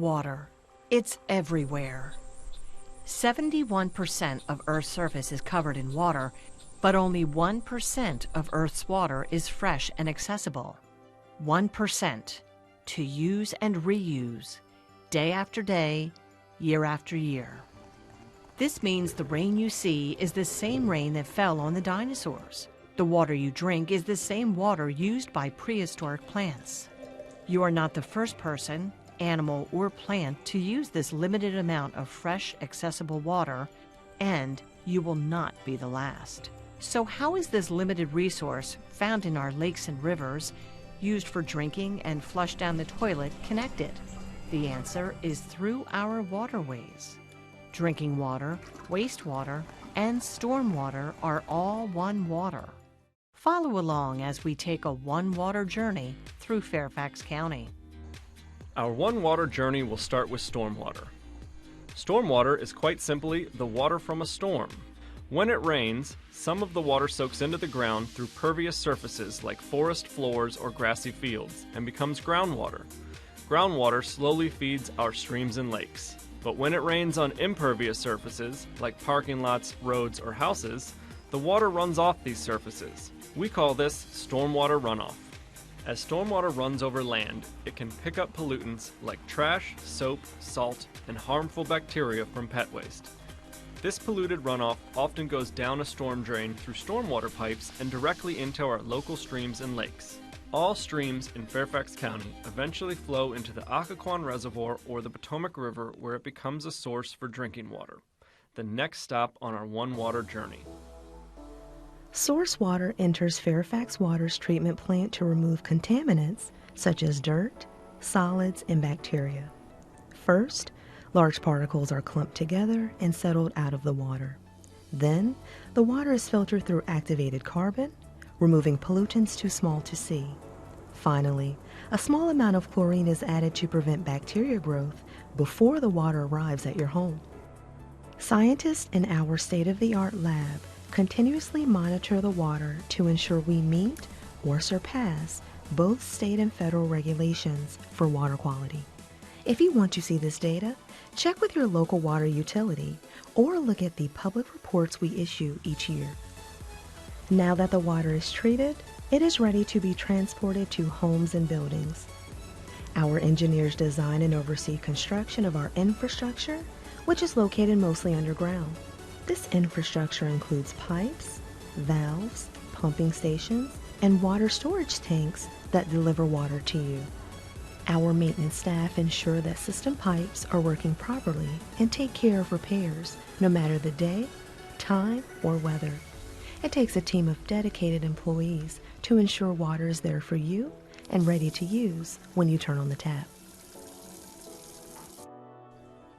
Water. It's everywhere. 71% of Earth's surface is covered in water, but only 1% of Earth's water is fresh and accessible. 1% to use and reuse, day after day, year after year. This means the rain you see is the same rain that fell on the dinosaurs. The water you drink is the same water used by prehistoric plants. You are not the first person, animal, or plant to use this limited amount of fresh, accessible water, and you will not be the last. So how is this limited resource found in our lakes and rivers, used for drinking and flushed down the toilet, connected? The answer is through our waterways. Drinking water, wastewater, and stormwater are all one water. Follow along as we take a one water journey through Fairfax County. Our one water journey will start with stormwater. Stormwater is quite simply the water from a storm. When it rains, some of the water soaks into the ground through pervious surfaces like forest floors or grassy fields and becomes groundwater. Groundwater slowly feeds our streams and lakes. But when it rains on impervious surfaces like parking lots, roads, or houses, the water runs off these surfaces. We call this stormwater runoff. As stormwater runs over land, it can pick up pollutants like trash, soap, salt, and harmful bacteria from pet waste. This polluted runoff often goes down a storm drain through stormwater pipes and directly into our local streams and lakes. All streams in Fairfax County eventually flow into the Occoquan Reservoir or the Potomac River, where it becomes a source for drinking water. The next stop on our one water journey. Source water enters Fairfax Water's treatment plant to remove contaminants such as dirt, solids, and bacteria. First, large particles are clumped together and settled out of the water. Then, the water is filtered through activated carbon, removing pollutants too small to see. Finally, a small amount of chlorine is added to prevent bacteria growth before the water arrives at your home. Scientists in our state-of-the-art lab continuously monitor the water to ensure we meet or surpass both state and federal regulations for water quality. If you want to see this data, check with your local water utility or look at the public reports we issue each year. Now that the water is treated, it is ready to be transported to homes and buildings. Our engineers design and oversee construction of our infrastructure, which is located mostly underground. This infrastructure includes pipes, valves, pumping stations, and water storage tanks that deliver water to you. Our maintenance staff ensure that system pipes are working properly and take care of repairs, no matter the day, time, or weather. It takes a team of dedicated employees to ensure water is there for you and ready to use when you turn on the tap.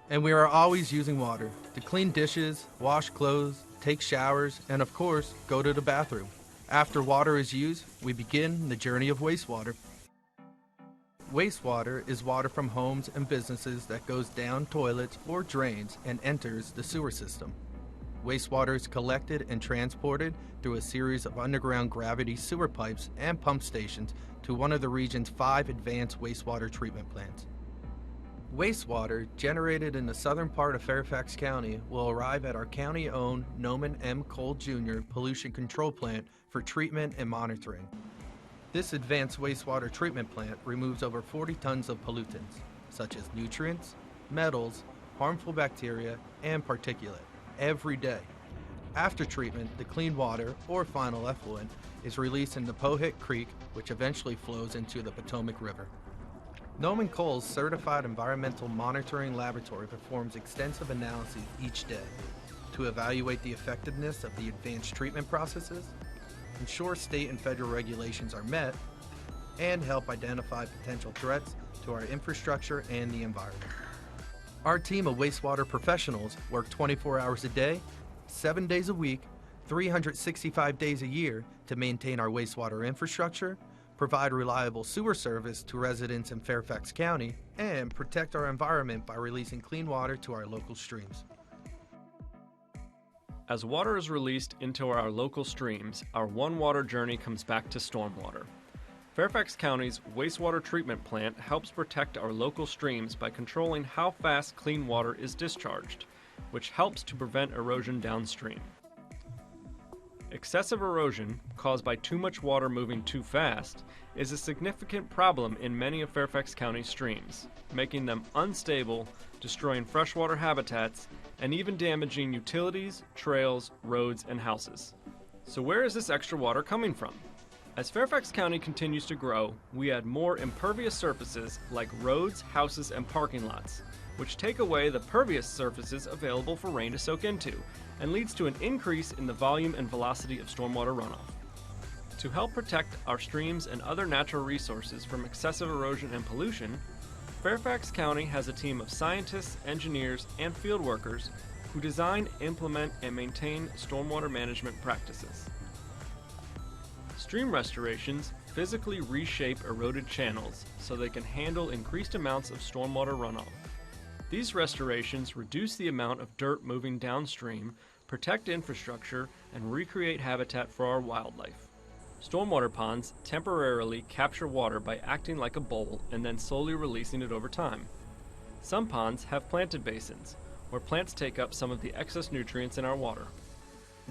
And we are always using water to clean dishes, wash clothes, take showers, and of course, go to the bathroom. After water is used, we begin the journey of wastewater. Wastewater is water from homes and businesses that goes down toilets or drains and enters the sewer system. Wastewater is collected and transported through a series of underground gravity sewer pipes and pump stations to one of the region's 5 advanced wastewater treatment plants. Wastewater generated in the southern part of Fairfax County will arrive at our county-owned Noman M. Cole Jr. Pollution Control Plant for treatment and monitoring. This advanced wastewater treatment plant removes over 40 tons of pollutants, such as nutrients, metals, harmful bacteria, and particulate, every day. After treatment, the clean water, or final effluent, is released into Pohick Creek, which eventually flows into the Potomac River. Noman Cole's Certified Environmental Monitoring Laboratory performs extensive analyses each day to evaluate the effectiveness of the advanced treatment processes, ensure state and federal regulations are met, and help identify potential threats to our infrastructure and the environment. Our team of wastewater professionals work 24 hours a day, 7 days a week, 365 days a year to maintain our wastewater infrastructure, provide reliable sewer service to residents in Fairfax County, and protect our environment by releasing clean water to our local streams. As water is released into our local streams, our one water journey comes back to stormwater. Fairfax County's wastewater treatment plant helps protect our local streams by controlling how fast clean water is discharged, which helps to prevent erosion downstream. Excessive erosion, caused by too much water moving too fast, is a significant problem in many of Fairfax County's streams, making them unstable, destroying freshwater habitats, and even damaging utilities, trails, roads, and houses. So where is this extra water coming from? As Fairfax County continues to grow, we add more impervious surfaces like roads, houses, and parking lots, which take away the pervious surfaces available for rain to soak into, and leads to an increase in the volume and velocity of stormwater runoff. To help protect our streams and other natural resources from excessive erosion and pollution, Fairfax County has a team of scientists, engineers, and field workers who design, implement, and maintain stormwater management practices. Stream restorations physically reshape eroded channels so they can handle increased amounts of stormwater runoff. These restorations reduce the amount of dirt moving downstream, protect infrastructure, and recreate habitat for our wildlife. Stormwater ponds temporarily capture water by acting like a bowl and then slowly releasing it over time. Some ponds have planted basins, where plants take up some of the excess nutrients in our water.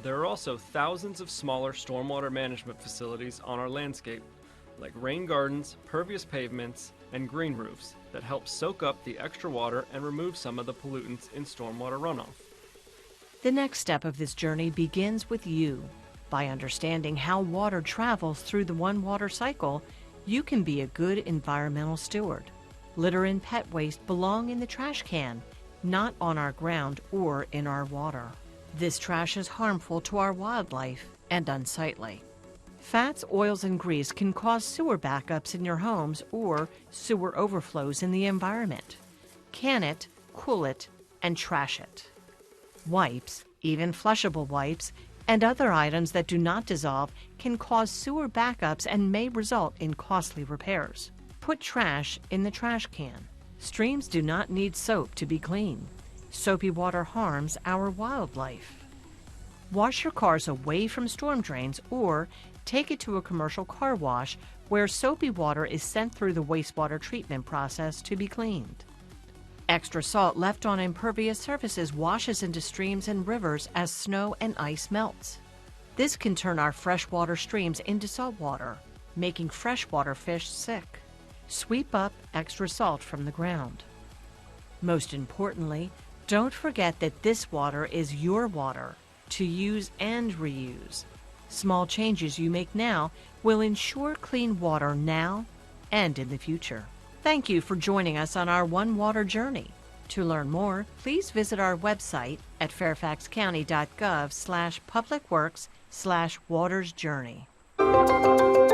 There are also thousands of smaller stormwater management facilities on our landscape, like rain gardens, pervious pavements, and green roofs that help soak up the extra water and remove some of the pollutants in stormwater runoff. The next step of this journey begins with you. By understanding how water travels through the one water cycle, you can be a good environmental steward. Litter and pet waste belong in the trash can, not on our ground or in our water. This trash is harmful to our wildlife and unsightly. Fats, oils, and grease can cause sewer backups in your homes or sewer overflows in the environment. Can it, cool it, and trash it. Wipes, even flushable wipes, and other items that do not dissolve can cause sewer backups and may result in costly repairs. Put trash in the trash can. Streams do not need soap to be clean. Soapy water harms our wildlife. Wash your cars away from storm drains or take it to a commercial car wash where soapy water is sent through the wastewater treatment process to be cleaned. Extra salt left on impervious surfaces washes into streams and rivers as snow and ice melts. This can turn our freshwater streams into saltwater, making freshwater fish sick. Sweep up extra salt from the ground. Most importantly, don't forget that this water is your water to use and reuse. Small changes you make now will ensure clean water now and in the future. Thank you for joining us on our One Water journey. To learn more, please visit our website at fairfaxcounty.gov/publicworks/watersjourney.